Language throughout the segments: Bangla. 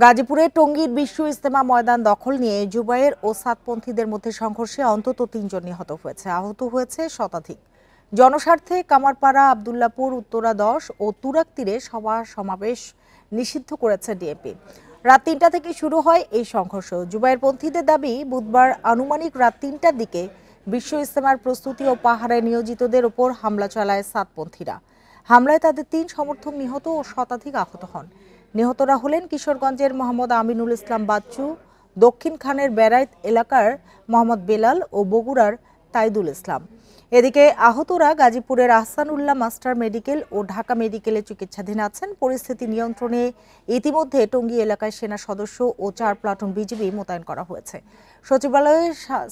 গাজীপুরে টঙ্গীর বিশ্ব ইজতেমা ময়দান দখল নিয়ে জুবায়ের ও সাতপন্থীদের মধ্যে সংঘর্ষে অন্তত ৩ জন নিহত হয়েছে, আহত হয়েছে শতাধিক। জনস্বার্থে কামারপাড়া, আব্দুল্লাপুর, উত্তরা ১০ ও তুরাক তীরে সভা সমাবেশ নিষিদ্ধ করেছে ডিএমপি। রাত ৩টা থেকে শুরু হয় এই সংঘর্ষ। জুবায়ের পন্থীদের দাবি, বুধবার আনুমানিক রাত ৩টার দিকে বিশ্ব ইজতেমার প্রস্তুতি ও পাহারায় নিয়োজিতদের উপর হামলা চালায় সাতপন্থীরা। হামলায় তাদের ৩ সমর্থক নিহত ও শতাধিক আহত হন। নিহতরা হলেন কিশোরগঞ্জের মোহাম্মদ আমিনুল ইসলাম বাচ্চু, দক্ষিণ খানের বেড়াইত এলাকার মোহাম্মদ বেলাল ও বগুড়ার তাইদুল ইসলাম। এদিকে আহতরা গাজীপুরের আহসানুল্লাহ মাস্টার মেডিকেল ও ঢাকা মেডিকেলে চিকিৎসাধীন আছেন। পরিস্থিতি নিয়ন্ত্রণে ইতিমধ্যে টঙ্গী এলাকায় সেনা সদস্য ও ৪ প্লাটুন বিজিবি মোতায়েন করা হয়েছে। সচিবালয়ে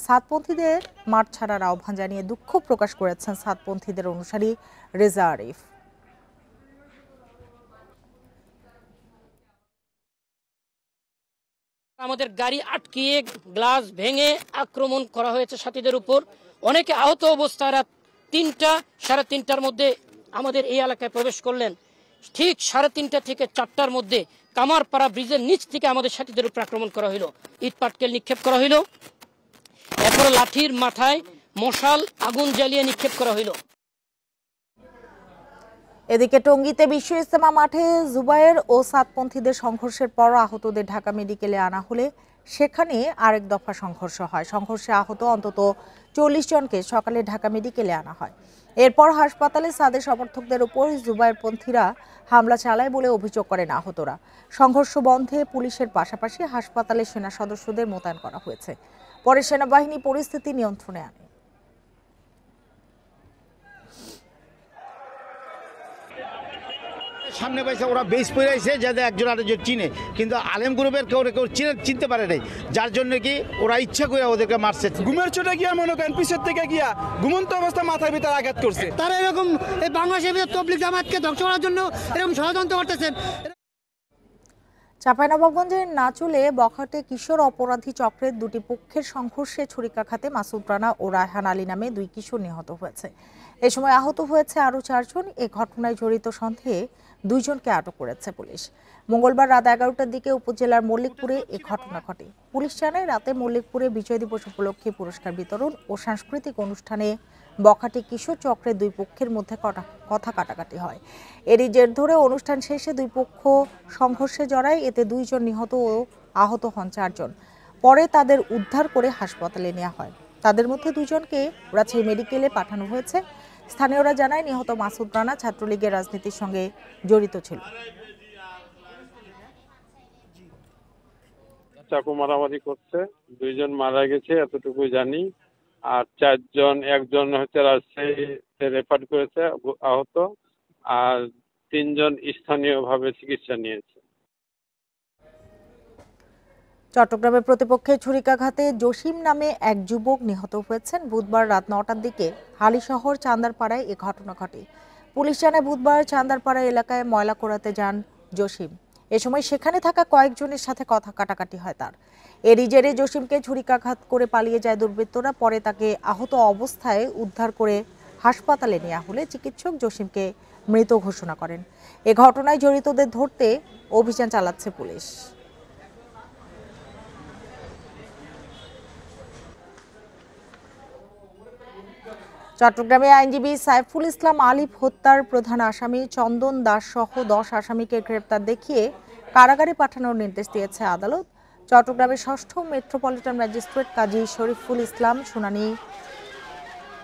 সাতপন্থীদের মাঠ ছাড়ার আহ্বান জানিয়ে দুঃখ প্রকাশ করেছেন সাতপন্থীদের অনুসারী রেজা আরিফ। আমাদের গাড়ি আটকিয়ে গ্লাস ভেঙে আক্রমণ করা হয়েছে সাথীদের উপর। অনেকে আহত অবস্থায় রাত ৩টা, সাড়ে ৩টার মধ্যে আমাদের এই এলাকায় প্রবেশ করলেন। ঠিক সাড়ে ৩টা থেকে ৪টার মধ্যে কামারপাড়া ব্রিজের নিচ থেকে আমাদের সাথীদের উপর আক্রমণ করা হলো। ইট পাটকেল নিক্ষেপ করা হলো, এরপর লাঠির মাথায় মশাল আগুন জ্বালিয়ে নিক্ষেপ করা হলো। এদিকে টঙ্গীতে বিশ্ব ইজতেমা মাঠে জুবায়ের ও সাতপন্থীদের সংঘর্ষের পর আহতদের ঢাকা মেডিকেলে আনা হলে সেখানে আরেক দফা সংঘর্ষ হয়। সংঘর্ষে আহত অন্তত ৪০ জনকে সকালে ঢাকা মেডিকেলে আনা হয়। এরপর হাসপাতালে সাদের সমর্থকদের উপর জুবায়েরপন্থীরা হামলা চালায় বলে অভিযোগ করেন আহতরা। সংঘর্ষ বন্ধে পুলিশের পাশাপাশি হাসপাতালে সেনা সদস্যদের মোতায়েন করা হয়েছে। পরে সেনাবাহিনী পরিস্থিতি নিয়ন্ত্রণে আনে। সামনে পাইছে ওরা বেশ পড়ে আইছে, যাতে একজন আরেকজন চিনে, কিন্তু আলেম গ্রুপের কেউ চিনতে পারে নাই, যার জন্য কি ওরা ইচ্ছা করে ওদেরকে মারছে। ঘুমের চোটে গিয়া মনে করেন পিছের থেকে গিয়া ঘুমন্ত অবস্থা মাথার ভিতরে আঘাত করছে। তারা এরকম এই বাংলাদেশের ভিতরে তবলিগ জামাতকে ধ্বংস করার জন্য এরকম ষড়যন্ত্র করতেছেন। চাঁপাইনবাবগঞ্জের নাচুলে বখাটে কিশোর অপরাধী চক্রের দুটি পক্ষের সংঘর্ষে ছুরিকাঘাতে মাসুদ রানা ও রায়হান আলী নামে 2 কিশোর নিহত হয়েছে। এ সময় আহত হয়েছে আরও 4 জন। এ ঘটনায় জড়িত সন্দেহে 2 জনকে আটক করেছে পুলিশ। মঙ্গলবার রাত 11টার দিকে উপজেলার মল্লিকপুরে এ ঘটনা ঘটে। পুলিশ জানায়, রাতে মল্লিকপুরে বিজয় দিবস উপলক্ষে পুরস্কার বিতরণ ও সাংস্কৃতিক অনুষ্ঠানে বখাটে কিশোর চক্রের 2 পক্ষের মধ্যে কথা কাটাকাটি হয়। এরই জের ধরে অনুষ্ঠান শেষে 2 পক্ষ সংঘর্ষে জড়ায়। এতে 2 জন নিহত ও আহত হন 4 জন। পরে তাদের উদ্ধার করে হাসপাতালে নেওয়া হয়। তাদের মধ্যে 2 জনকে রাজশাহী মেডিকেলে পাঠানো হয়েছে। স্থানীয়রা জানায়, নিহত মাসুদ রানা ছাত্রলীগের রাজনীতির সঙ্গে জড়িত ছিল। চাকু মারামারি করছে, 2 জন মারা গেছে এতটুকু জানি, আর 4 জন, একজন হচ্ছে রাজশাহীতে রেফার করেছে আহত, আর 3 জন স্থানীয়ভাবে চিকিৎসা নিয়েছে। চট্টগ্রামে প্রতিপক্ষের ছুরিকাঘাতে জসিম নামে এক যুবক নিহত হয়েছেন। বুধবার রাত 9টার দিকে হালিশহর চান্দারপাড়ায় এ ঘটনা ঘটে। পুলিশ জানায়, বুধবার চান্দারপাড়া এলাকায় ময়লা কোড়াতে যান জসিম। এ সময় সেখানে থাকা কয়েকজনের সাথে কথা কাটাকাটি হয় তার। এরই জেরে জসিমকে ছুরিকাঘাত করে পালিয়ে যায় দুর্বৃত্তরা। পরে তাকে আহত অবস্থায় উদ্ধার করে হাসপাতালে নেওয়া হলে চিকিৎসক জসিমকে মৃত ঘোষণা করেন। এ ঘটনায় জড়িতদের ধরতে অভিযান চালাচ্ছে পুলিশ। চট্টগ্রামে আইনজীবী সাইফুল ইসলাম আলিফ হত্যার প্রধান আসামি চন্দন দাস সহ 10 আসামিকে গ্রেপ্তার দেখিয়ে কারাগারে পাঠানোর নির্দেশ দিয়েছে আদালত। চট্টগ্রামের 6ষ্ঠ মেট্রোপলিটন ম্যাজিস্ট্রেট কাজী শরীফুল ইসলাম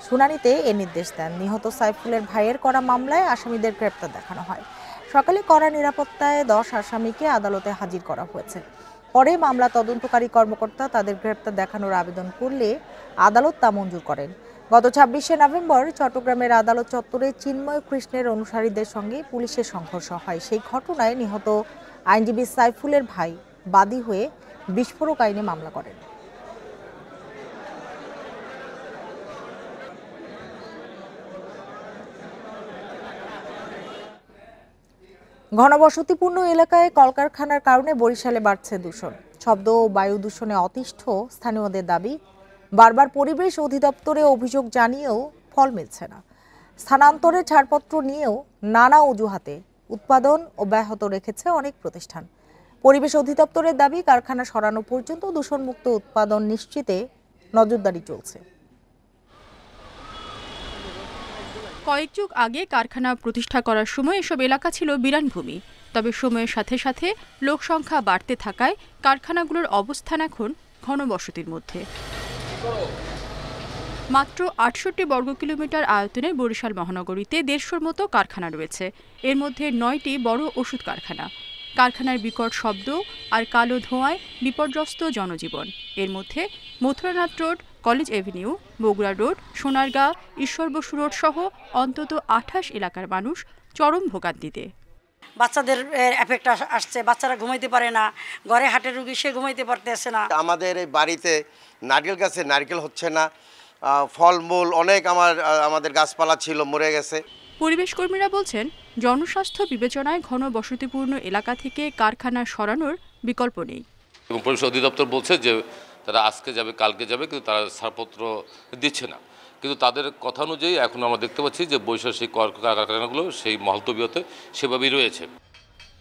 শুনানিতে এ নির্দেশ দেন। নিহত সাইফুলের ভাইয়ের করা মামলায় আসামিদের গ্রেপ্তার দেখানো হয়। সকালে কড়া নিরাপত্তায় 10 আসামিকে আদালতে হাজির করা হয়েছে। পরে মামলা তদন্তকারী কর্মকর্তা তাদের গ্রেপ্তার দেখানোর আবেদন করলে আদালত তা মঞ্জুর করেন। গত 26শে নভেম্বর চট্টগ্রামের আদালত চত্বরে চিন্ময় কৃষ্ণের অনুসারীদের সঙ্গে পুলিশের সংঘর্ষ হয়। সেই ঘটনায় নিহত আইনজীবী সাইফুলের ভাই বাদী হয়ে বিস্ফোরক আইনে মামলা করেন। ঘনবসতিপূর্ণ এলাকায় কলকারখানার কারণে বরিশালে বাড়ছে দূষণ। শব্দ ও বায়ু দূষণে অতিষ্ঠ স্থানীয়দের দাবি, বারবার পরিবেশ অধিদপ্তরে অভিযোগ জানিয়েও ফল মিলছে না। স্থানান্তরের ছাড়পত্র নিয়েও নানা অজুহাতে উৎপাদন অব্যাহত রেখেছে অনেক প্রতিষ্ঠান। পরিবেশ অধিদপ্তরের দাবি, কারখানা সরানো পর্যন্ত দূষণমুক্ত উৎপাদন নিশ্চিতে নজরদারি চলছে। কয়েক যুগ আগে কারখানা প্রতিষ্ঠা করার সময় এসব এলাকা ছিল বিরান ভূমি। তবে সময়ের সাথে সাথে লোকসংখ্যা বাড়তে থাকায় কারখানাগুলোর অবস্থান এখন ঘনবসতির মধ্যে। মাত্র ৬৮ বর্গ কিলোমিটার আয়তনের বরিশাল মহানগরীতে ১৫০'র মতো কারখানা রয়েছে। এর মধ্যে ৯টি বড় ওষুধ কারখানা। কারখানার বিকট শব্দ আর কালো ধোঁয়ায় বিপর্যস্ত জনজীবন। এর মধ্যে Mathuranath road, college Avenue, Bogura road, Sonargaon, ঈশ্বর বসু রোড সহ অন্তত ২৮ এলাকার মানুষ চরম ভোগান্তিতে। বাচ্চাদের এফেক্ট আসছে, বাচ্চারা ঘুমাইতে পারে না, ঘরে হাটের রুগী সে ঘুমাইতে পারতেছে না। আমাদের এই বাড়িতে নারকেল গাছে নারকেল হচ্ছে না, ফলমূল অনেক আমাদের গাছপালা ছিল মরে গেছে। পরিবেশ কর্মীরা বলছেন, জনস্বাস্থ্য বিবেচনায় ঘন বসতিপূর্ণ এলাকা থেকে কারখানা সরানোর বিকল্প নেই। এবং পরিবেশ অধিদপ্তর বলছে যে তারা আজকে যাবে, কালকে যাবে, কিন্তু তারা ছাড়পত্র দিচ্ছে না। কিন্তু তাদের কথা অনুযায়ী এখন আমরা দেখতে পাচ্ছি যে বরিশাল সেই কারখানাগুলো সেই মহলতবিয়তে সেভাবেই রয়েছে।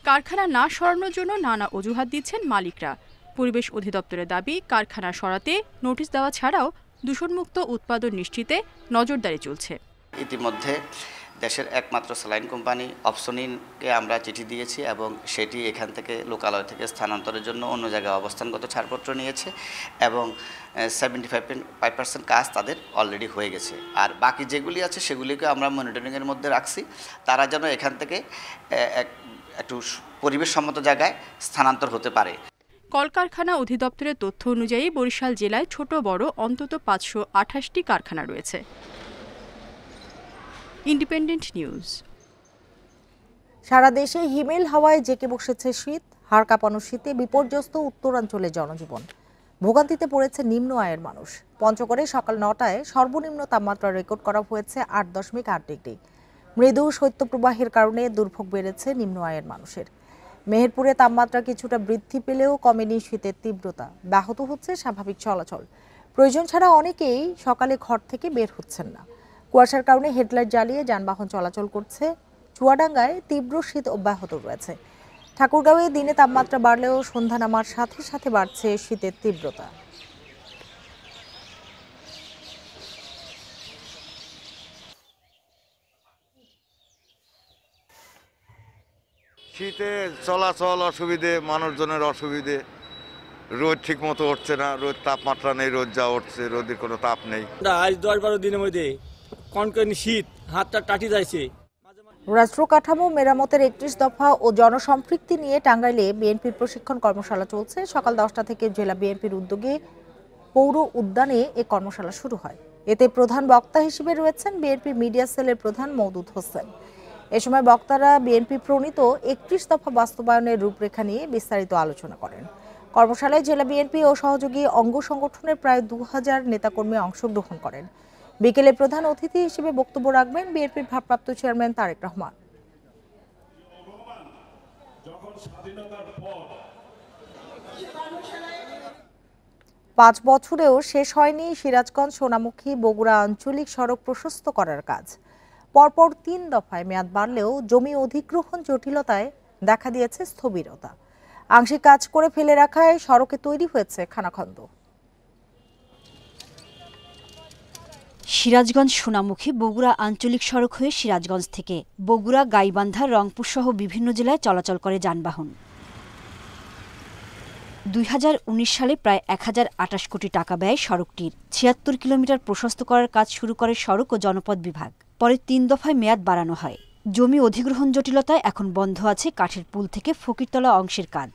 কারখানা না সরানোর জন্য নানা অজুহাত দিচ্ছেন মালিকরা। পরিবেশ অধিদপ্তরের দাবি, কারখানা সরাতে নোটিশ দেওয়া ছাড়াও দূষণমুক্ত উৎপাদন নিশ্চিতে নজরদারি চলছে। ইতিমধ্যে দেশের একমাত্র স্যালাইন কোম্পানি অপসনিনকে আমরা চিঠি দিয়েছি এবং সেটি এখান থেকে লোকালয় থেকে স্থানান্তরের জন্য অন্য জায়গায় অবস্থানগত ছাড়পত্র নিয়েছে এবং 75% কাজ তাদের অলরেডি হয়ে গেছে। আর বাকি যেগুলি আছে সেগুলিকে আমরা মনিটরিংয়ের মধ্যে রাখছি, তারা যেন এখান থেকে একটু পরিবেশসম্মত জায়গায় স্থানান্তর হতে পারে। কলকারখানা অধিদপ্তরের তথ্য অনুযায়ী বরিশাল জেলায় ছোট বড় অন্তত ৫২৮টি কারখানা রয়েছে। Independent news. সারা দেশে হিমেল হাওয়ায় জেঁকে বসেছে শীত। হাড় কাঁপানো শীতে বিপর্যস্ত উত্তরাঞ্চলের জনজীবন। ভোগান্তিতে পড়েছে নিম্ন আয়ের মানুষ। পঞ্চগড়ে সকাল ৯টায় সর্বনিম্ন তাপমাত্রা রেকর্ড করা হয়েছে ৮.৮ ডিগ্রি। মৃদু শৈত্যপ্রবাহের কারণে দুর্ভোগ বেড়েছে নিম্ন আয়ের মানুষের। মেহেরপুরে তাপমাত্রা কিছুটা বৃদ্ধি পেলেও কমেনি শীতের তীব্রতা। ব্যাহত হচ্ছে স্বাভাবিক চলাচল। প্রয়োজন ছাড়া অনেকেই সকালে ঘর থেকে বের হচ্ছেন না। কুয়াশার কারণে হেডলাইট জ্বালিয়ে যানবাহন চলাচল করছে। চুয়াডাঙ্গায় তীব্র শীত অব্যাহত রয়েছে। ঠাকুরগাঁওয়ে দিনে তাপমাত্রা বাড়লেও সন্ধ্যা নামার সাথে সাথে বাড়ছে শীতের তীব্রতা। শীতে চলাচল অসুবিধে, মানুষজনের অসুবিধে, রোদ ঠিক মতো উঠছে না, রোদ তাপমাত্রা নেই, রোদ যা উঠছে রোদের কোনো তাপ নেই। আজ ১০-১২ দিনের মধ্যে কনকনে শীত, হাতটা টাটি যাচ্ছে। রাষ্ট্র কাঠামো মেরামতের ৩১ দফা ও জনসম্পৃক্তি নিয়ে টাঙ্গাইলে বিএনপির প্রশিক্ষণ কর্মশালা চলছে। সকাল ১০টা থেকে জেলা বিএনপির উদ্যোগে পৌর উদ্যানে এ কর্মশালা শুরু হয়। এতে প্রধান বক্তা হিসেবে রয়েছেন বিএনপির মিডিয়া সেলের প্রধান মওদুদ হোসেন। এ সময় বক্তারা বিএনপি প্রণীত ৩১ দফা বাস্তবায়নের রূপরেখা নিয়ে বিস্তারিত আলোচনা করেন। কর্মশালায় জেলা বিএনপি ও সহযোগী অঙ্গ সংগঠনের প্রায় ২০০০ নেতাকর্মী অংশগ্রহণ করেন। বিকেলে প্রধান অতিথি হিসেবে বক্তব্য রাখবেন বিএনপির ভারপ্রাপ্ত চেয়ারম্যান তারেক রহমান। ৫ বছরেও শেষ হয়নি সিরাজগঞ্জ সোনামুখী বগুড়া আঞ্চলিক সড়ক প্রশস্ত করার কাজ। পরপর ৩ দফায় মেয়াদ বাড়লেও জমি অধিগ্রহণ জটিলতায় দেখা দিয়েছে স্থবিরতা। আংশিক কাজ করে ফেলে রাখায় সড়কে তৈরি হয়েছে খানাখন্দ। সিরাজগঞ্জ সোনামুখী বগুড়া আঞ্চলিক সড়ক হয়ে সিরাজগঞ্জ থেকে বগুড়া, গাইবান্ধা, রংপুর সহ বিভিন্ন জেলায় চলাচল করে যানবাহন। ২০১৯ সালে প্রায় ১০২৮ কোটি টাকা ব্যয় সড়কটির ৭৬ কিলোমিটার প্রশস্ত করার কাজ শুরু করে সড়ক ও জনপথ বিভাগ। পরে ৩ দফায় মেয়াদ বাড়ানো হয়। জমি অধিগ্রহণ জটিলতায় এখন বন্ধ আছে কাঠের পুল থেকে ফকিরতলা অংশের কাজ।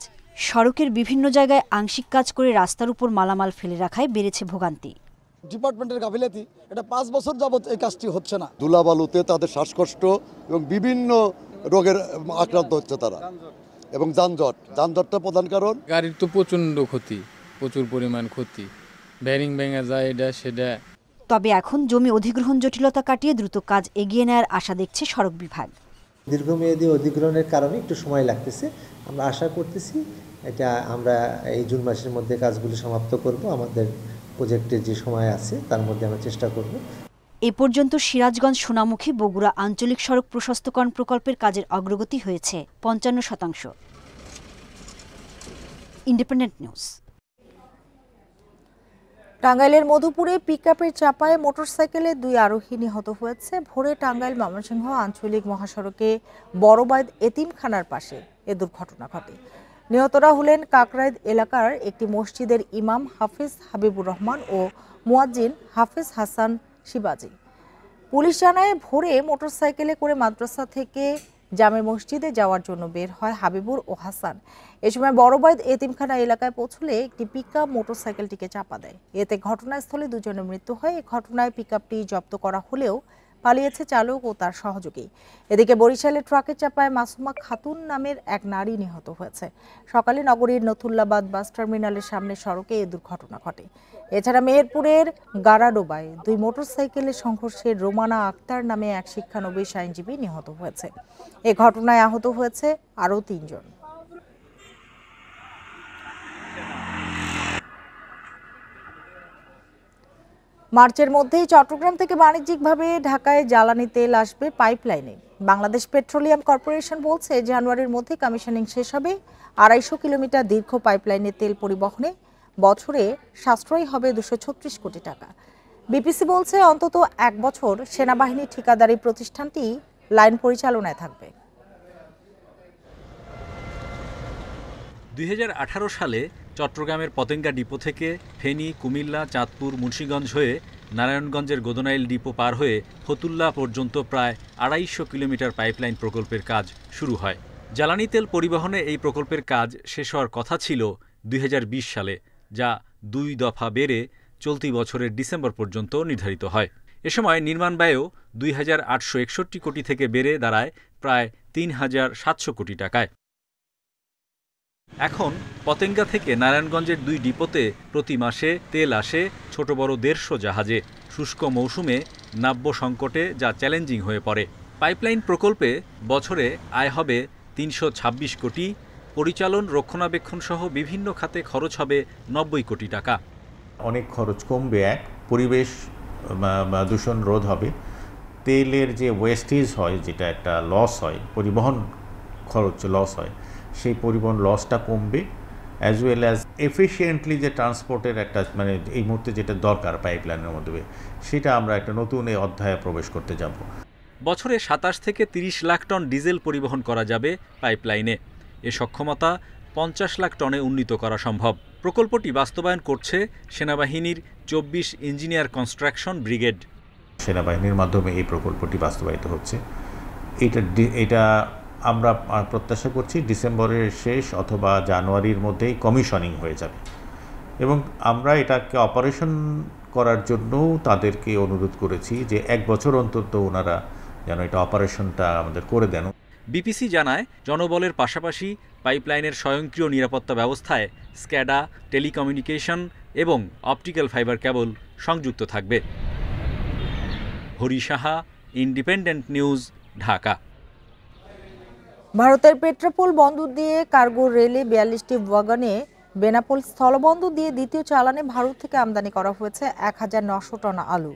সড়কের বিভিন্ন জায়গায় আংশিক কাজ করে রাস্তার উপর মালামাল ফেলে রাখায় বেড়েছে ভোগান্তি। ডিপার্টমেন্টের গাফিলতি, এটা ৫ বছর যাবত এই কাজটি হচ্ছে না। ধুলাবালুতে তাদের শ্বাসকষ্ট এবং বিভিন্ন রোগের আক্রান্ত হচ্ছে তারা, এবং যানজটটা প্রধান কারণ। গাড়ির তো প্রচণ্ড ক্ষতি, প্রচুর পরিমাণ ক্ষতি, ব্যারিং ভেঙে যায়, এটা সেটা। তবে এখন জমি অধিগ্রহণ জটিলতা কাটিয়ে দ্রুত কাজ এগিয়ে নেওয়ার আশা দেখছে সড়ক বিভাগ। দীর্ঘমেয়াদী অধিগ্রহণের কারণে একটু সময় লাগতেছে। আমরা আশা করতেছি এটা আমরা এই জুন মাসের মধ্যে কাজগুলি সমাপ্ত করব। আমাদের প্রজেক্টের যে সময় আছে তার মধ্যে আমরা চেষ্টা করব। এ পর্যন্ত সিরাজগঞ্জ সোনামুখী বগুড়া আঞ্চলিক সড়ক প্রশস্তকরণ প্রকল্পের কাজের অগ্রগতি হয়েছে ৫৫%। Independent news. টাঙ্গাইলের মধুপুরে পিকআপের চাপায় মোটরসাইকেলে 2 আরোহী নিহত হয়েছে। ভোরে টাঙ্গাইল ময়মনসিংহ আঞ্চলিক মহাসড়কে বড়বাইদ এতিমখানার পাশে এ দুর্ঘটনা ঘটে। নিহতরা হলেন কাকরাইদ এলাকার একটি মসজিদের ইমাম হাফিজ হাবিবুর রহমান ও মুয়াজ্জিন হাফিজ হাসান শিবাজি। পুলিশ জানায়, ভোরে মোটরসাইকেলে করে মাদ্রাসা থেকে জামে মসজিদে যাওয়ার জন্য বের হয় হাবিবুর ও হাসান। এ সময় বড়বাইদ এতিমখানা এলাকায় পৌঁছলে একটি পিকআপ মোটরসাইকেলটিকে চাপা দেয়। এতে ঘটনাস্থলে 2 জনের মৃত্যু হয়। এই ঘটনায় পিকআপটি জব্দ করা হলেও পালিয়েছে চালক ও তার সহযোগী। এদিকে বরিশালের ট্রাকের চাপায় মাসুমা খাতুন নামের এক নারী নিহত হয়েছে। সকালে নগরীর নথুল্লাবাদ বাস টার্মিনালের সামনে সড়কে এই দুর্ঘটনা ঘটে। এছাড়া মেহেরপুরের গারাডোবায় 2 মোটরসাইকেলের সংঘর্ষে রোমানা আক্তার নামে এক শিক্ষানবিশ আইনজীবী নিহত হয়েছে। এ ঘটনায় আহত হয়েছে আরও 3 জন। মার্চের মধ্যেই চট্টগ্রাম থেকে বাণিজ্যিকভাবে ঢাকায় জ্বালানি তেল আসবে পাইপলাইনে। বাংলাদেশ পেট্রোলিয়াম কর্পোরেশন বলছে, জানুয়ারির মধ্যে কমিশনিং শেষ হবে। 250 কিলোমিটার দীর্ঘ পাইপলাইনে তেল পরিবহনে বছরে সাশ্রয় হবে 236 কোটি টাকা। বিপিসি বলছে, অন্তত 1 বছর সেনাবাহিনী ঠিকাদারি প্রতিষ্ঠানটি লাইন পরিচালনায় থাকবে। 2018 সালে চট্টগ্রামের পতেঙ্গা ডিপো থেকে ফেনী, কুমিল্লা, চাঁদপুর, মুন্সিগঞ্জ হয়ে নারায়ণগঞ্জের গোদনাইল ডিপো পার হয়ে ফতুল্লা পর্যন্ত প্রায় 250 কিলোমিটার পাইপলাইন প্রকল্পের কাজ শুরু হয়। জ্বালানি তেল পরিবহনে এই প্রকল্পের কাজ শেষ হওয়ার কথা ছিল 2020 সালে, যা 2 দফা বেড়ে চলতি বছরের ডিসেম্বর পর্যন্ত নির্ধারিত হয়। এ সময় নির্মাণ ব্যয়ও 2861 কোটি থেকে বেড়ে দাঁড়ায় প্রায় 3700 কোটি টাকায়। এখন পতেঙ্গা থেকে নারায়ণগঞ্জের 2 ডিপোতে প্রতি মাসে তেল আসে ছোট বড় 150 জাহাজে। শুষ্ক মৌসুমে নাব্য সংকটে যা চ্যালেঞ্জিং হয়ে পড়ে। পাইপলাইন প্রকল্পে বছরে আয় হবে 326 কোটি, পরিচালন, রক্ষণাবেক্ষণ সহ বিভিন্ন খাতে খরচ হবে 90 কোটি টাকা। অনেক খরচ কমবে, এক পরিবেশ দূষণ রোধ হবে, তেলের যে ওয়েস্টেজ হয়, যেটা একটা লস হয়, পরিবহন খরচ লস হয়, সেই পরিবহন লসটা কমবে, অ্যাজ ওয়েল অ্যাজ এফিশিয়েন্টলি যে ট্রান্সপোর্টের একটা মানে এই মুহূর্তে যেটা দরকার পাইপলাইনের মধ্যে, সেটা আমরা একটা নতুন এই অধ্যায়ে প্রবেশ করতে যাব। বছরে 27 থেকে 30 লাখ টন ডিজেল পরিবহন করা যাবে পাইপলাইনে। এ সক্ষমতা 50 লাখ টনে উন্নীত করা সম্ভব। প্রকল্পটি বাস্তবায়ন করছে সেনাবাহিনীর 24 ইঞ্জিনিয়ার কনস্ট্রাকশন ব্রিগেড। সেনাবাহিনীর মাধ্যমে এই প্রকল্পটি বাস্তবায়িত হচ্ছে। এটা আমরা প্রত্যাশা করছি ডিসেম্বরের শেষ অথবা জানুয়ারির মধ্যেই কমিশনিং হয়ে যাবে, এবং আমরা এটাকে অপারেশন করার জন্যও তাদেরকে অনুরোধ করেছি যে 1 বছর অন্তত ওনারা যেন এটা অপারেশনটা আমাদের করে দেন। বিপিসি জানায়, জনবলের পাশাপাশি পাইপলাইনের স্বয়ংক্রিয় নিরাপত্তা ব্যবস্থায় স্ক্যাডা, টেলিকমিউনিকেশন এবং অপটিক্যাল ফাইবার কেবল সংযুক্ত থাকবে। Hari Saha, independent news, Dhaka. ভারতের পেট্রাপোল বন্দর দিয়ে কার্গো রেলে 42টি ওয়াগনে বেনাপোল স্থলবন্দর দিয়ে দ্বিতীয় চালানে ভারত থেকে আমদানি করা হয়েছে 1900 টন আলু।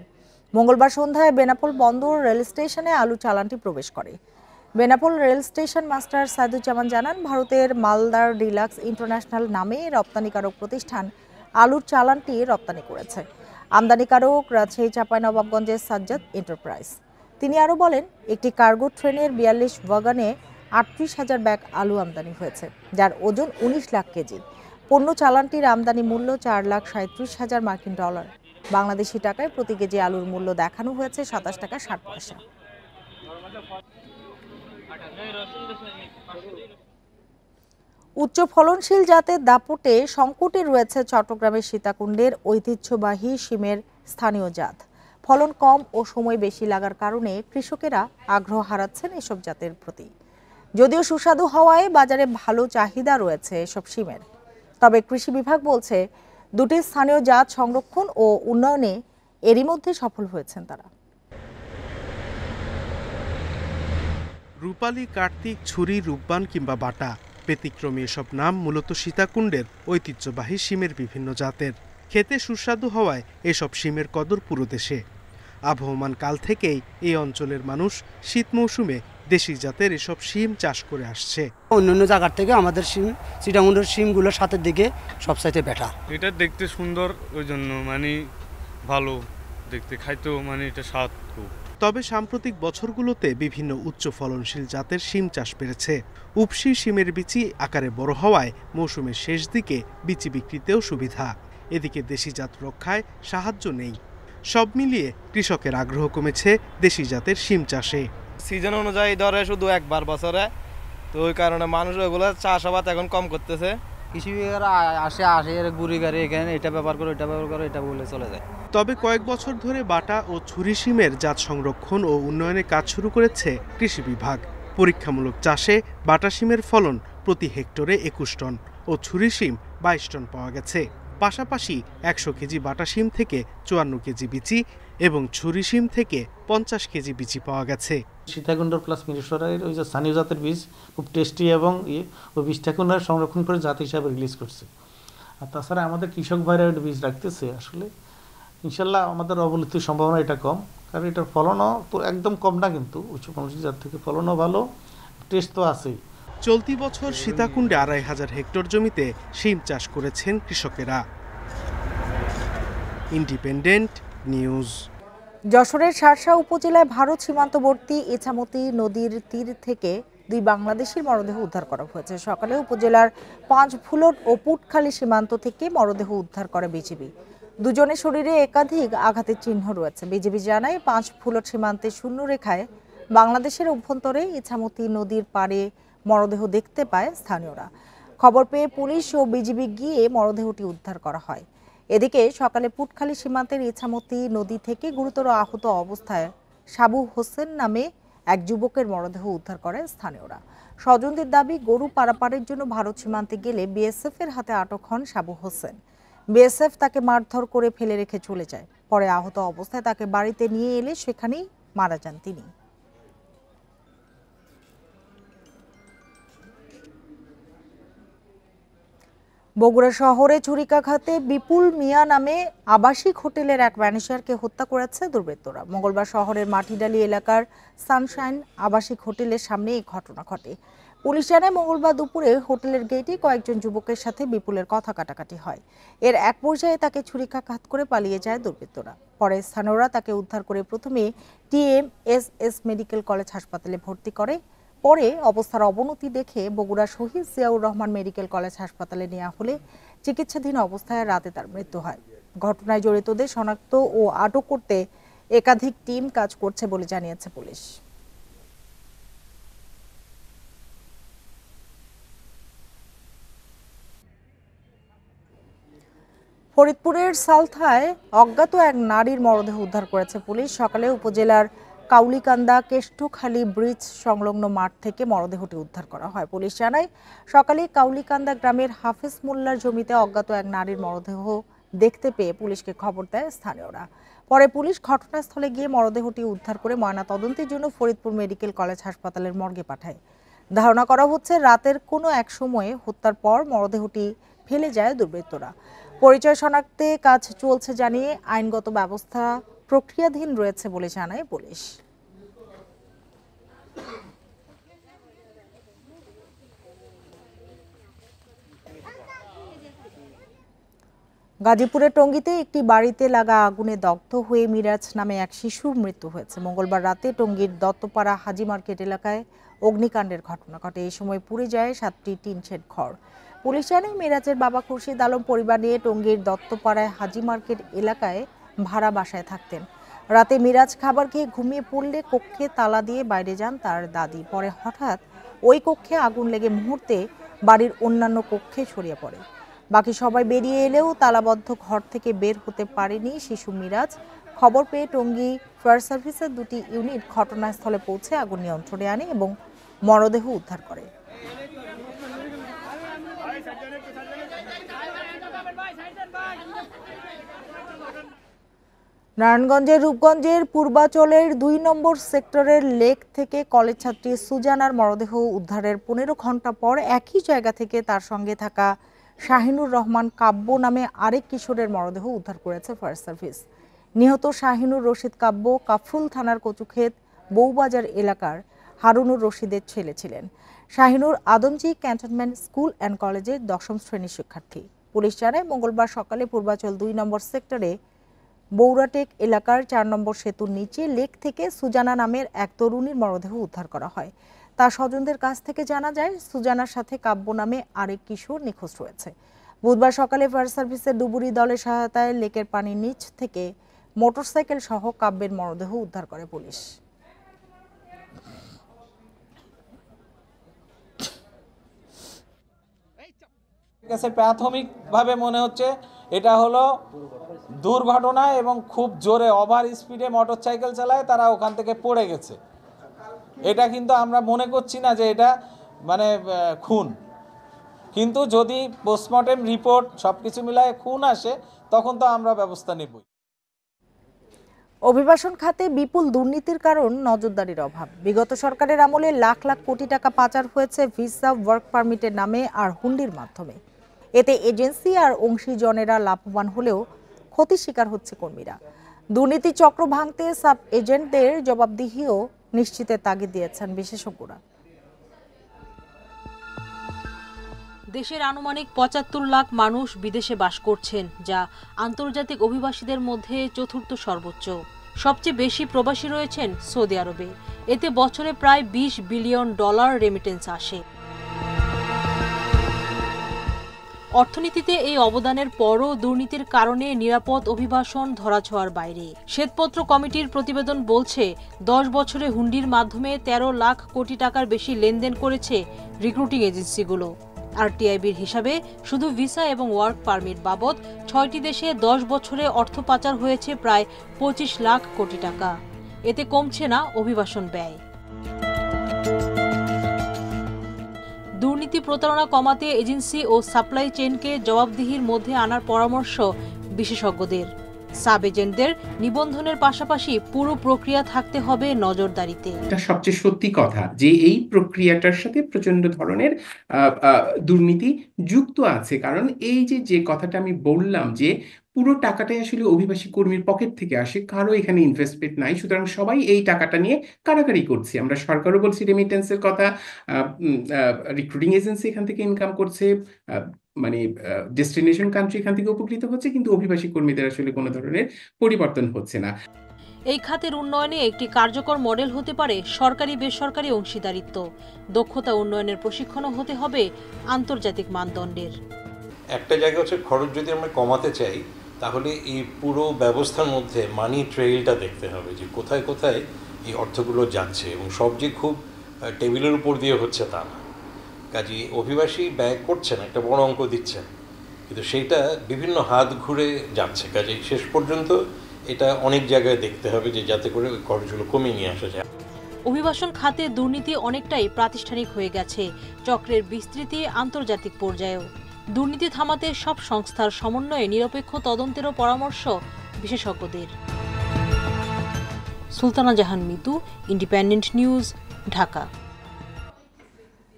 মঙ্গলবার সন্ধ্যায় বেনাপোল বন্দর রেল স্টেশনে আলু চালানটি প্রবেশ করে। Benapole rail station master Saiduzzaman জানান, ভারতের মালদার ডিলাক্স ইন্টারন্যাশনাল নামে রপ্তানিকারক প্রতিষ্ঠান আলুর চালানটি রপ্তানি করেছে। আমদানিকারক রাজশাহী চাঁপাইনবাবগঞ্জের সাজ্জাদ এন্টারপ্রাইজ। তিনি আরও বলেন, একটি কার্গো ট্রেনের 42 ওয়াগনে 38,000 ব্যাগ আলু আমদানি হয়েছে, যার ওজন 19 লাখ কেজি। পণ্য চালানটির আমদানি মূল্য 4,37,000 মার্কিন ডলার। বাংলাদেশি টাকায় প্রতি কেজি আলুর মূল্য দেখানো হয়েছে 27 টাকা 60 পয়সা। উচ্চ ফলনশীল জাতের দাপটে সংকটে রয়েছে চট্টগ্রামের সীতাকুণ্ডের ঐতিহ্যবাহী শিমের স্থানীয় জাত। ফলন কম ও সময় বেশি লাগার কারণে কৃষকেরা আগ্রহ হারাচ্ছেন এসব জাতের প্রতি। যদিও সুস্বাদু হওয়ায় বাজারে ভালো চাহিদা রয়েছে এসব শিমের, তবে কৃষি বিভাগ বলছে 2টি স্থানীয় জাত সংরক্ষণ ও উন্নয়নে এরই মধ্যে সফল হয়েছেন তারা। রূপালী, কার্তিক, ছুরি, রূপবান কিংবা বাটা, ব্যতিক্রমী এসব নাম মূলত সীতাকুণ্ডের ঐতিহ্যবাহী শিমের বিভিন্ন জাতের। খেতে সুস্বাদু হওয়ায় এসব শিমের কদর পুরো দেশে। আবহমান কাল থেকেই এই অঞ্চলের মানুষ শীত মৌসুমে দেশি জাতের এসব শিম চাষ করে আসছে। অন্যান্য জায়গার থেকে আমাদের শিম চিটাগুন্ডের শিমগুলো সাথের দিকে সবচাইতে বেটার। এটা দেখতে সুন্দর, ওই জন্য মানে ভালো দেখতে, খাইতেও মানে এটা স্বাদ খুব। তবে সাম্প্রতিক বছরগুলোতে বিভিন্ন উচ্চ ফলনশীল জাতের শিম চাষ বেড়েছে। উপসি শিমের বিচি আকারে বড় হওয়ায় মৌসুমের শেষ দিকে বিচি বিক্রিতেও সুবিধা। এদিকে দেশি জাত রক্ষায় সাহায্য নেই। সব মিলিয়ে কৃষকের আগ্রহ কমেছে দেশি জাতের শিম চাষে। সিজন অনুযায়ী ধরে শুধু একবার বছরে, তো ওই কারণে মানুষ ওইগুলো চাষাবাদ এখন কম করতেছে। কৃষি আসে গুড়ি গাড়ি এখানে এটা ব্যবহার করে ওইটা ব্যবহার করে এটা বলে চলে যায়। তবে কয়েক বছর ধরে বাটা ও ছুরি শিমের জাত সংরক্ষণ ও উন্নয়নে কাজ শুরু করেছে কৃষি বিভাগ। পরীক্ষামূলক চাষে বাটা শিমের ফলন প্রতি হেক্টরে 21 টন ও ছুরি শিম 22 টন পাওয়া গেছে। পাশাপাশি 100 কেজি বাটা শিম থেকে 54 কেজি বিচি এবং ছুরি শিম থেকে 50 কেজি বিচি পাওয়া গেছে। সীতাকুণ্ডর প্লাস মিরেশ্বরের ওই যে স্থানীয় জাতের বীজ খুব টেস্টি এবং ওই বীজটাকে ওনারা সংরক্ষণ করে জাত হিসাবে রিলিজ করছে। আর তাছাড়া আমাদের কৃষক ভাইরা বীজ রাখতেছে, আসলে ইনশাল্লাহ আমাদের অবলুপ্তির সম্ভাবনা এটা কম, কারণ এটার ফলনও তো একদম কম না, কিন্তু উচ্চ ফলনশীল জাত থেকে ফলনও ভালো, টেস্ট তো আছেই। চলতি বছর সীতাকুণ্ডে 2500 হেক্টর জমিতে শিম চাষ করেছেন কৃষকেরা। Independent news. যশোরের শার্শা উপজেলায় ভারত সীমান্তবর্তী ইছামতি নদীর তীর থেকে 2 বাংলাদেশির মরদেহ উদ্ধার করা হয়েছে। সকালে উপজেলার 5 ফুলট ও পুটখালী সীমান্ত থেকে মরদেহ উদ্ধার করে বিজিবি। দুজনের শরীরে একাধিক আঘাতের চিহ্ন রয়েছে। বিজিবি জানায় 5 ফুলট সীমান্তে শূন্য রেখায় বাংলাদেশের অভ্যন্তরে ইছামতি নদীর পাড়ে মরদেহ দেখতে পায় স্থানীয়রা। খবর পেয়ে পুলিশ ও বিজিবি গিয়ে মরদেহটি উদ্ধার করা হয়। এদিকে সকালে পুটখালী সীমান্তের ইছামতি নদী থেকে গুরুতর আহত অবস্থায় সাবু হোসেন নামে এক যুবকের মরদেহ উদ্ধার করে স্থানীয়রা। স্বজনদের দাবি, গরু পারাপারের জন্য ভারত সীমান্তে গেলে বিএসএফ এর হাতে আটক হন সাবু হোসেন। বিএসএফ তাকে মারধর করে ফেলে রেখে চলে যায়। পরে আহত অবস্থায় তাকে বাড়িতে নিয়ে এলে সেখানেই মারা যান তিনি। বগুড়া শহরে ছুরিকাঘাতে বিপুল মিয়া নামে আবাসিক হোটেলের এক ম্যানেজারকে হত্যা করেছে দুর্বৃত্তরা। মঙ্গলবার শহরের মাটিডালি এলাকার সানশাইন আবাসিক হোটেলের সামনে এই ঘটনা ঘটে। পুলিশ জানায়, মঙ্গলবার দুপুরে হোটেলের গেটে কয়েকজন যুবকের সাথে বিপুলের কথা কাটাকাটি হয়। এর এক পর্যায়ে তাকে ছুরিকাঘাত করে পালিয়ে যায় দুর্বৃত্তরা। পরে স্থানীয়রা তাকে উদ্ধার করে প্রথমে TMSS মেডিকেল কলেজ হাসপাতালে ভর্তি করে। পরে অবস্থার অবনতি দেখে বগুড়া শহীদ জিয়াউর রহমান মেডিকেল কলেজ হাসপাতালে নেওয়া হলে চিকিৎসাধীন অবস্থায় রাতে তার মৃত্যু হয়। ঘটনায় জড়িতদের শনাক্ত ও আটক করতে একাধিক টিম কাজ করছে বলে জানিয়েছে পুলিশ। ফরিদপুরের সালথায় অজ্ঞাত এক নারীর মরদেহ উদ্ধার করেছে পুলিশ। সকালে উপজেলার কাউলিকান্দা কেষ্টখালী ব্রিজ সংলগ্ন মাঠ থেকে মরদেহটি উদ্ধার করা হয়। পুলিশ জানায়, সকালে কাউলিকান্দা গ্রামের হাফিজ মোল্লার জমিতে অজ্ঞাত এক নারীর মরদেহ দেখতে পেয়ে পুলিশকে খবর দেয় স্থানীয়রা। পরে পুলিশ ঘটনাস্থলে গিয়ে মরদেহটি উদ্ধার করে ময়নাতদন্তের জন্য ফরিদপুর মেডিকেল কলেজ হাসপাতালের মর্গে পাঠায়। ধারণা করা হচ্ছে, রাতের কোনো এক সময়ে হত্যার পর মরদেহটি ফেলে যায় দুর্বৃত্তরা। পরিচয় শনাক্তে কাজ চলছে জানিয়ে আইনগত ব্যবস্থা প্রক্রিয়াধীন রয়েছে বলে জানায় পুলিশ। গাজীপুরের টঙ্গীতে একটি বাড়িতে লাগা আগুনে দগ্ধ হয়ে মিরাজ নামে এক শিশুর মৃত্যু হয়েছে। মঙ্গলবার রাতে টঙ্গীর দত্তপাড়া হাজি মার্কেট এলাকায় অগ্নিকাণ্ডের ঘটনা ঘটে। এই সময় পুড়ে যায় 7টি টিন শেড ঘর। পুলিশ জানায়, মিরাজের বাবা খুরশিদ আলম পরিবার নিয়ে টঙ্গীর দত্তপাড়ায় হাজি মার্কেট এলাকায় ভাড়া বাসায় থাকতেন। রাতে মিরাজ খাবার খেয়ে ঘুমিয়ে পড়লে কক্ষে তালা দিয়ে বাইরে যান তার দাদি। পরে হঠাৎ ওই কক্ষে আগুন লেগে মুহূর্তে বাড়ির অন্যান্য কক্ষে ছড়িয়ে পড়ে। বাকি সবাই বেরিয়ে এলেও তালাবদ্ধ ঘর থেকে বের হতে পারেনি শিশু মিরাজ। খবর পেয়ে টঙ্গী ফায়ার সার্ভিসের 2টি ইউনিট ঘটনাস্থলে পৌঁছে আগুন নিয়ন্ত্রণে আনে এবং মরদেহ উদ্ধার করে। নারায়ণগঞ্জের রূপগঞ্জের পূর্বাচলের 2 নম্বর সেক্টরের লেক থেকে কলেজ ছাত্রী সুজানার মরদেহ উদ্ধারের 15 ঘন্টা পর একই জায়গা থেকে তার সঙ্গে থাকা শাহিনুর রহমান কাব্য নামে আরেক কিশোরের মরদেহ উদ্ধার করেছে ফায়ার সার্ভিস। নিহত শাহিনুর রশিদ কাব্য কাফরুল থানার কচুক্ষেত বউবাজার এলাকার হারুনুর রশিদের ছেলে ছিলেন। Shahinur Adamjee cantonment school and কলেজের 10ম শ্রেণীর শিক্ষার্থী। পুলিশ জানায় মঙ্গলবার সকালে পূর্বাচল 2 নম্বর সেক্টরে বৌরাটেক এলাকার 4 নম্বর সেতুর নিচে লেক থেকে সুজানা নামের এক তরুণীর মরদেহ উদ্ধার করা হয়। তার স্বজনদের কাছ থেকে জানা যায় সুজানার সাথে কাব্য নামে আরেক কিশোর নিখোঁজ রয়েছে। বুধবার সকালে ফায়ার সার্ভিসের ডুবুরি দলের সহায়তায় লেকের পানির নিচ থেকে মোটরসাইকেল সহ কাব্যের মরদেহ উদ্ধার করে পুলিশ। প্রাথমিকভাবে মনে হচ্ছে এটা হলো দুর্ঘটনা এবং খুব জোরে ওভার স্পিডে মোটরসাইকেল চালায় তারা ওখান থেকে পড়ে গেছে। এটা কিন্তু আমরা মনে করছি না যে এটা মানে খুন, কিন্তু যদি পোস্টমর্টেম রিপোর্ট সবকিছু মিলায় খুন আসে তখন তো আমরা ব্যবস্থা নেব। অভিবাসন খাতে বিপুল দুর্নীতির কারণ নজরদারির অভাব। বিগত সরকারের আমলে লাখ লাখ কোটি টাকা পাচার হয়েছে ভিসা, ওয়ার্ক পারমিটের নামে আর হুন্ডির মাধ্যমে। এতে এজেন্সি আর অংশীজনেরা লাভবান হলেও ক্ষতির শিকার হচ্ছে কর্মীরা। দুর্নীতি চক্র ভাঙতে সাব এজেন্টদের জবাবদিহিও নিশ্চিতের তাগিদ দিয়েছেন বিশেষজ্ঞরা। দেশের আনুমানিক ৭৫ লাখ মানুষ বিদেশে বাস করছেন, যা আন্তর্জাতিক অভিবাসীদের মধ্যে চতুর্থ সর্বোচ্চ। সবচেয়ে বেশি প্রবাসী রয়েছেন সৌদি আরবে। এতে বছরে প্রায় $20 বিলিয়ন রেমিটেন্স আসে। অর্থনীতিতে এই অবদানের পরও দুর্নীতির কারণে নিরাপদ অভিবাসন ধরাছোঁয়ার বাইরে। শ্বেতপত্র কমিটির প্রতিবেদন বলছে 10 বছরে হুন্ডির মাধ্যমে 13 লাখ কোটি টাকার বেশি লেনদেন করেছে রিক্রুটিং এজেন্সিগুলো। আরটিআইবির হিসাবে শুধু ভিসা এবং ওয়ার্ক পারমিট বাবদ 6টি দেশে 10 বছরে অর্থ পাচার হয়েছে প্রায় 25 লাখ কোটি টাকা। এতে কমছে না অভিবাসন ব্যয়। দুর্নীতি প্রতারণা কমাতে এজেন্সি ও সাপ্লাই চেইনকে জবাবদিহির মধ্যে আনার পরামর্শ বিশেষজ্ঞদের। সাব এজেন্টদের নিবন্ধনের পাশাপাশি পুরো প্রক্রিয়া থাকতে হবে নজরদারিতে। এটা সবচেয়ে সত্যি কথা যে এই প্রক্রিয়াটার সাথে প্রচন্ড ধরনের দুর্নীতি যুক্ত আছে। কারণ এই যে কথাটা আমি বললাম যে পুরো টাকাটাই আসলে অভিবাসী কর্মীর পকেট থেকে আসে, কারো এখানে ইনভেস্টমেন্ট নাই, সুতরাং সবাই এই টাকাটা নিয়ে কারাকারি করছে। আমরা সরকারও বলছি রেমিটেন্সের কথা, রিক্রুটিং এজেন্সি এখান থেকে ইনকাম করছে, মানে ডেস্টিনেশন কান্ট্রি এখান থেকে উপকৃত হচ্ছে, কিন্তু অভিবাসী কর্মীদের আসলে কোনো ধরনের পরিবর্তন হচ্ছে না। এই খাতের উন্নয়নে একটি কার্যকর মডেল হতে পারে সরকারি বেসরকারি অংশীদারিত্ব। দক্ষতা উন্নয়নের প্রশিক্ষণও হতে হবে আন্তর্জাতিক মানদণ্ডের। একটা জায়গা হচ্ছে খরচ যদি আমরা কমাতে চাই তাহলে এই পুরো ব্যবস্থার মধ্যে মানি ট্রেইলটা দেখতে হবে যে কোথায় কোথায় এই অর্থগুলো যাচ্ছে, এবং সব যে খুব টেবিলের উপর দিয়ে হচ্ছে তা না। কাজে অভিবাসী ব্যয় করছেন, একটা বড় অঙ্ক দিচ্ছেন, কিন্তু সেইটা বিভিন্ন হাত ঘুরে যাচ্ছে। কাজে শেষ পর্যন্ত এটা অনেক জায়গায় দেখতে হবে যে যাতে করে ওই খরচগুলো কমিয়ে নিয়ে আসা যায়। অভিবাসন খাতে দুর্নীতি অনেকটাই প্রাতিষ্ঠানিক হয়ে গেছে, চক্রের বিস্তৃতি আন্তর্জাতিক পর্যায়েও। দুর্নীতি থামাতে সব সংস্থার সমন্বয়ে নিরপেক্ষ তদন্তেরও পরামর্শ বিশেষজ্ঞদের। সুলতানা জাহান মিতু, ইন্ডিপেন্ডেন্ট নিউজ, ঢাকা।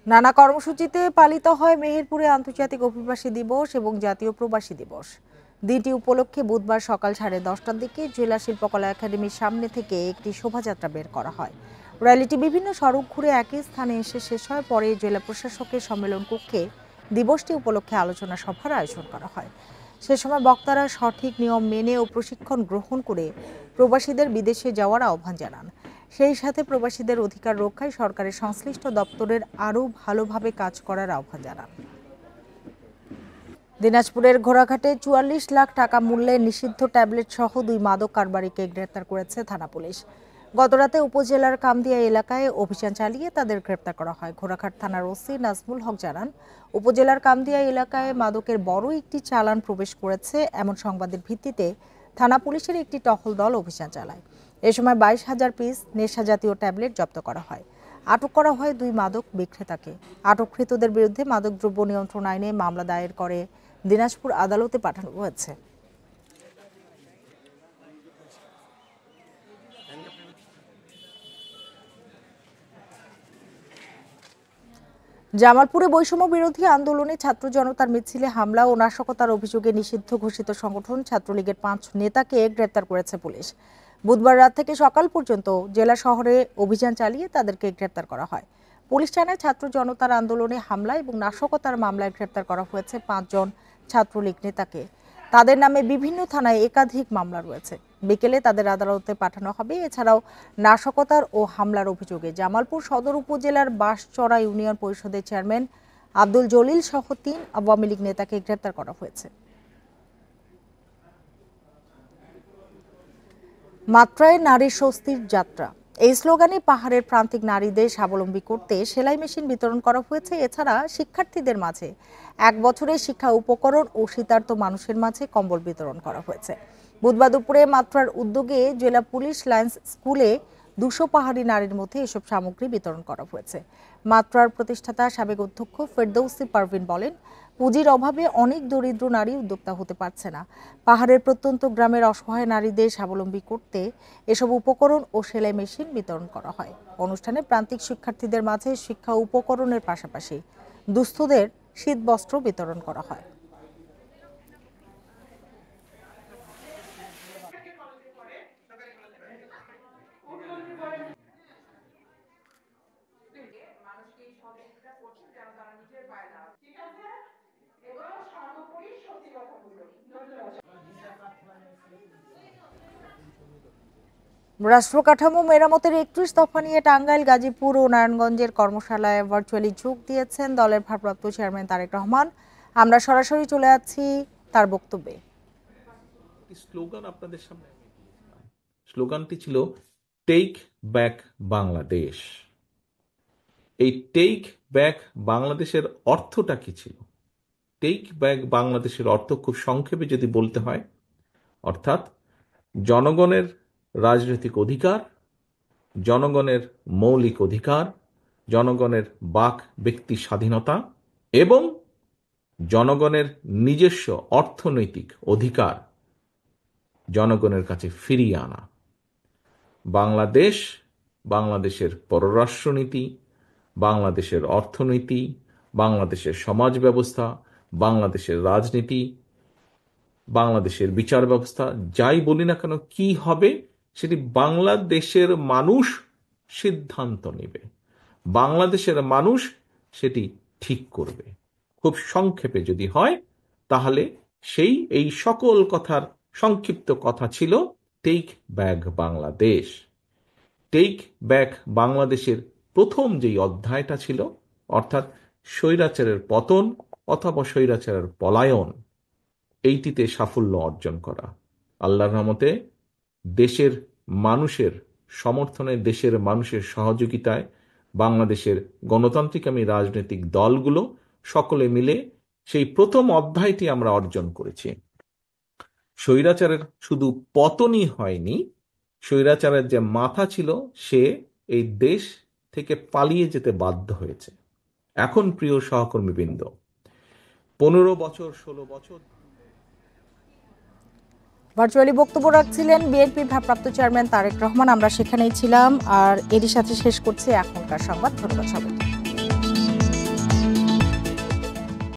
নানা কর্মসূচিতে পালিত হয় মেহেরপুরে আন্তর্জাতিক অভিবাসী দিবস এবং জাতীয় প্রবাসী দিবস। দিনটি উপলক্ষে বুধবার সকাল 10:30টার দিকে জেলা শিল্পকলা একাডেমির সামনে থেকে একটি শোভাযাত্রা বের করা হয়। র্যালিটি বিভিন্ন সড়ক ঘুরে একই স্থানে এসে শেষ হয়। পরে জেলা প্রশাসকের সম্মেলন কক্ষে দিবসটি উপলক্ষে আলোচনা সভার আয়োজন করা হয়। সে সময় বক্তারা সঠিক নিয়ম মেনে ও প্রশিক্ষণ গ্রহণ করে প্রবাসীদের বিদেশে যাওয়ার আহ্বান জানান। সেই সাথে প্রবাসীদের অধিকার রক্ষায় সরকারের সংশ্লিষ্ট দপ্তরের আরও ভালোভাবে কাজ করার আহ্বান জানান। দিনাজপুরের ঘোড়াঘাটে 44 লাখ টাকা মূল্যের নিষিদ্ধ ট্যাবলেট সহ 2 মাদক কারবারিকে গ্রেপ্তার করেছে থানা পুলিশ। গতরাতে উপজেলার কামদিয়া এলাকায় অভিযান চালিয়ে তাদের গ্রেপ্তার করা হয়। ঘোড়াঘাট থানার ওসি নাজমুল হক জানান, উপজেলার কামদিয়া এলাকায় মাদকের বড় একটি চালান প্রবেশ করেছে এমন সংবাদের ভিত্তিতে থানা পুলিশের একটি টহল দল অভিযান চালায়। এ সময় 22,000 পিস নেশাজাতীয় ট্যাবলেট জব্দ করা হয়। আটক করা হয় 2 মাদক বিক্রেতাকে। আটককৃতদের বিরুদ্ধে মাদকদ্রব্য নিয়ন্ত্রণ আইনে মামলা দায়ের করে দিনাজপুর আদালতে পাঠানো হয়েছে। জামালপুরে বৈষম্য বিরোধী আন্দোলনে ছাত্র জনতার মিছিলে হামলা ও নাশকতার অভিযোগে নিষিদ্ধ ঘোষিত সংগঠন ছাত্রলীগের 5 নেতাকে গ্রেপ্তার করেছে পুলিশ। বুধবার রাত থেকে সকাল পর্যন্ত জেলা শহরে অভিযান চালিয়ে তাদেরকে গ্রেপ্তার করা হয়। পুলিশ জানায় ছাত্র জনতার আন্দোলনে হামলা এবং নাশকতার মামলায় গ্রেপ্তার করা হয়েছে 5 জন ছাত্রলীগ নেতাকে। তাদের নামে বিভিন্ন থানায় একাধিক মামলা রয়েছে। বিকেলে তাদের আদালতে পাঠানো হবে। এছাড়াও নাশকতার ও হামলার অভিযোগে জামালপুর সদর উপজেলার বাঁশচড়া ইউনিয়ন পরিষদের চেয়ারম্যান আব্দুল জলিল সহ 3 আওয়ামী লীগ নেতাকে গ্রেপ্তার করা হয়েছে। মাত্রায় নারীর স্বস্তির যাত্রা, এই স্লোগানে পাহাড়ের প্রান্তিক নারীদের স্বাবলম্বী করতে সেলাই মেশিন বিতরণ করা হয়েছে। এছাড়া শিক্ষার্থীদের মাঝে 1 বছরের শিক্ষা উপকরণ ও শীতার্ত মানুষের মাঝে কম্বল বিতরণ করা হয়েছে। বুধবার দুপুরে মাত্রার উদ্যোগে জেলা পুলিশ লাইন্স স্কুলে 200 পাহাড়ি নারীর মধ্যে এসব সামগ্রী বিতরণ করা হয়েছে। মাত্রার প্রতিষ্ঠাতা সাবেক অধ্যক্ষ ফেরদৌসী পারভিন বলেন, পুঁজির অভাবে অনেক দরিদ্র নারী উদ্যোক্তা হতে পারছে না। পাহাড়ের প্রত্যন্ত গ্রামের অসহায় নারীদের স্বাবলম্বী করতে এসব উপকরণ ও সেলাই মেশিন বিতরণ করা হয়। অনুষ্ঠানে প্রান্তিক শিক্ষার্থীদের মাঝে শিক্ষা উপকরণের পাশাপাশি দুস্থদের শীতবস্ত্র বিতরণ করা হয়। রাষ্ট্র কাঠামো মেরামতের 31 দফা নিয়ে টাঙ্গাইল, গাজীপুর ও নারায়ণগঞ্জের কর্মশালায় ভার্চুয়ালি যোগ দিয়েছেন দলের ভারপ্রাপ্ত চেয়ারম্যান তারেক রহমান। আমরা সরাসরি চলে যাচ্ছি তার বক্তব্যে। স্লোগান আপনাদের সামনে, স্লোগানটি ছিল টেক ব্যাক বাংলাদেশ। এই টেক ব্যাক বাংলাদেশের অর্থটা কি ছিল? টেক ব্যাক বাংলাদেশের অর্থ খুব সংক্ষেপে যদি বলতে হয়, অর্থাৎ জনগণের রাজনৈতিক অধিকার, জনগণের মৌলিক অধিকার, জনগণের বাক ব্যক্তি স্বাধীনতা এবং জনগণের নিজস্ব অর্থনৈতিক অধিকার জনগণের কাছে ফিরিয়ে আনা। বাংলাদেশ, বাংলাদেশের পররাষ্ট্রনীতি, বাংলাদেশের অর্থনীতি, বাংলাদেশের সমাজ ব্যবস্থা, বাংলাদেশের রাজনীতি, বাংলাদেশের বিচার ব্যবস্থা, যাই বলি না কেন, কি হবে সেটি বাংলাদেশের মানুষ সিদ্ধান্ত নেবে, বাংলাদেশের মানুষ সেটি ঠিক করবে। খুব সংক্ষেপে যদি হয় তাহলে এই সকল কথার সংক্ষিপ্ত কথা ছিল take back Bangladesh. Take back বাংলাদেশের প্রথম যেই অধ্যায়টা ছিল, অর্থাৎ স্বৈরাচারের পতন অথবা স্বৈরাচারের পলায়ন, এইটিতে সাফল্য অর্জন করা। আল্লাহর রহমতে দেশের মানুষের সমর্থনে, দেশের মানুষের সহযোগিতায় বাংলাদেশের গণতান্ত্রিকামী রাজনৈতিক দলগুলো সকলে মিলে সেই প্রথম অধ্যায়টি আমরা অর্জন করেছি। স্বৈরাচারের শুধু পতনই হয়নি, স্বৈরাচারের যে মাথা ছিল সে এই দেশ থেকে পালিয়ে যেতে বাধ্য হয়েছে। এখন প্রিয় সহকর্মীবৃন্দ, 15 বছর 16 বছর ভার্চুয়ালি বক্তব্য রাখছিলেন বিএনপির ভারপ্রাপ্ত চেয়ারম্যান তারেক রহমান। আমরা সেখানেই ছিলাম। আর এরই সাথে শেষ করছি এখনকার সংবাদ। ধন্যবাদ সবাইকে।